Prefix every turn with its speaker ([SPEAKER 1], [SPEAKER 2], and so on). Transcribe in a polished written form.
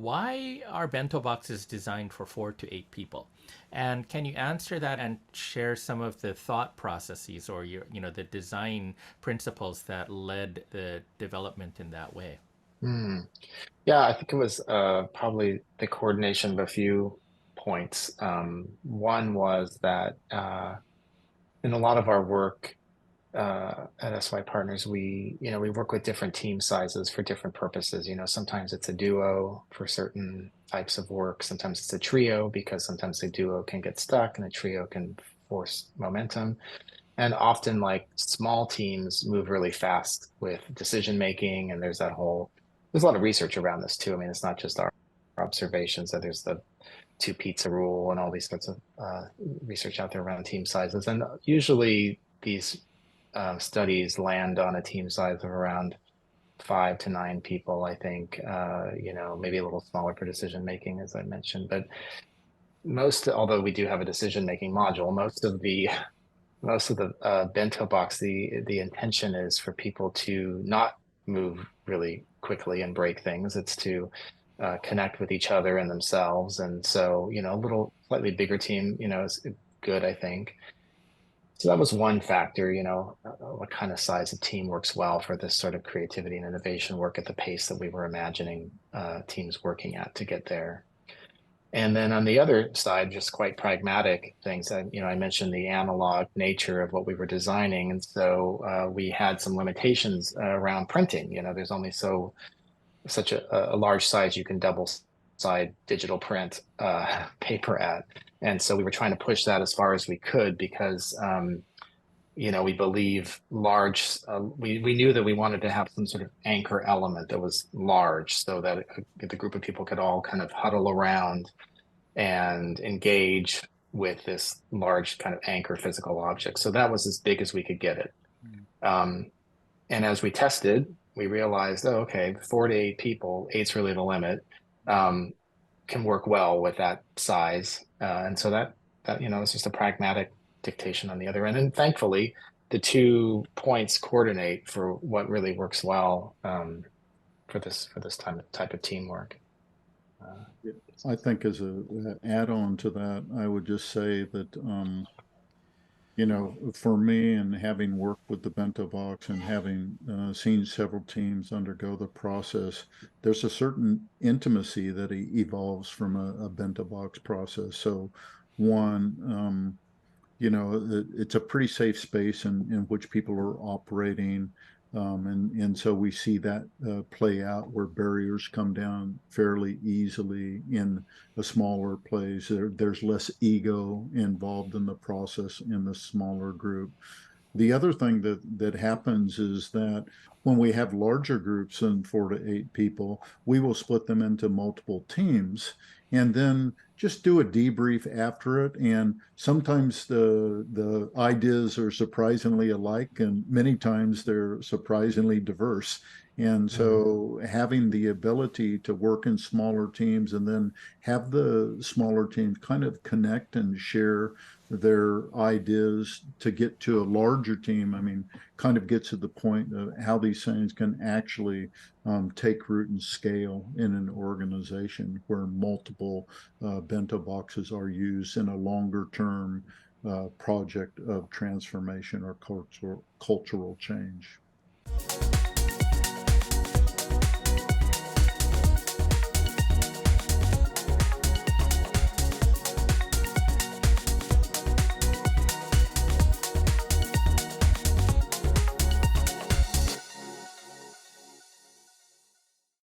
[SPEAKER 1] why are bento boxes designed for 4 to 8 people? And can you answer that and share some of the thought processes or the design principles that led the development in that way?
[SPEAKER 2] Hmm. Yeah, I think it was probably the coordination of a few points. One was that in a lot of our work at SY Partners, we work with different team sizes for different purposes. Sometimes it's a duo for certain types of work. Sometimes it's a trio because sometimes a duo can get stuck and a trio can force momentum. And often, like small teams move really fast with decision making, and there's a lot of research around this too. I mean, it's not just our observations. That there's the two pizza rule and all these sorts of research out there around team sizes. And usually these studies land on a team size of around 5 to 9 people, I think, maybe a little smaller for decision making, as I mentioned. But although we do have a decision making module, most of the bento box, the intention is for people to not move really quickly and break things. It's to connect with each other and themselves. And so, a little slightly bigger team, is good, I think. So that was one factor, what kind of size of team works well for this sort of creativity and innovation work at the pace that we were imagining teams working at to get there. And then on the other side, just quite pragmatic things. I mentioned the analog nature of what we were designing, and so we had some limitations around printing. There's only such a large size you can double side digital print paper at, and so we were trying to push that as far as we could because we believe large. We knew that we wanted to have some sort of anchor element that was large, so that the group of people could all kind of huddle around and engage with this large kind of anchor physical object. So that was as big as we could get it. Um, and as we tested, we realized, oh, okay, 4 to 8 people, eight's really the limit, um, can work well with that size. And so that it's just a pragmatic dictation on the other end. And thankfully, the 2 points coordinate for what really works well for this type of teamwork. Uh,
[SPEAKER 3] I think as a add-on to that, I would just say that for me and having worked with the Bento Box and having seen several teams undergo the process, there's a certain intimacy that evolves from a Bento Box process. So one, it's a pretty safe space in which people are operating. And so we see that play out where barriers come down fairly easily in a smaller place. There's less ego involved in the process in the smaller group. The other thing that happens is that when we have larger groups than 4 to 8 people, we will split them into multiple teams and then just do a debrief after it. And sometimes the ideas are surprisingly alike, and many times they're surprisingly diverse. And
[SPEAKER 2] mhm.
[SPEAKER 3] so having the ability to work in smaller teams and then have the smaller teams kind of connect and share their ideas to get to a larger team, I mean, kind of gets to the point of how these things can actually take root and scale in an organization where multiple bento boxes are used in a longer term project of transformation or cultural change.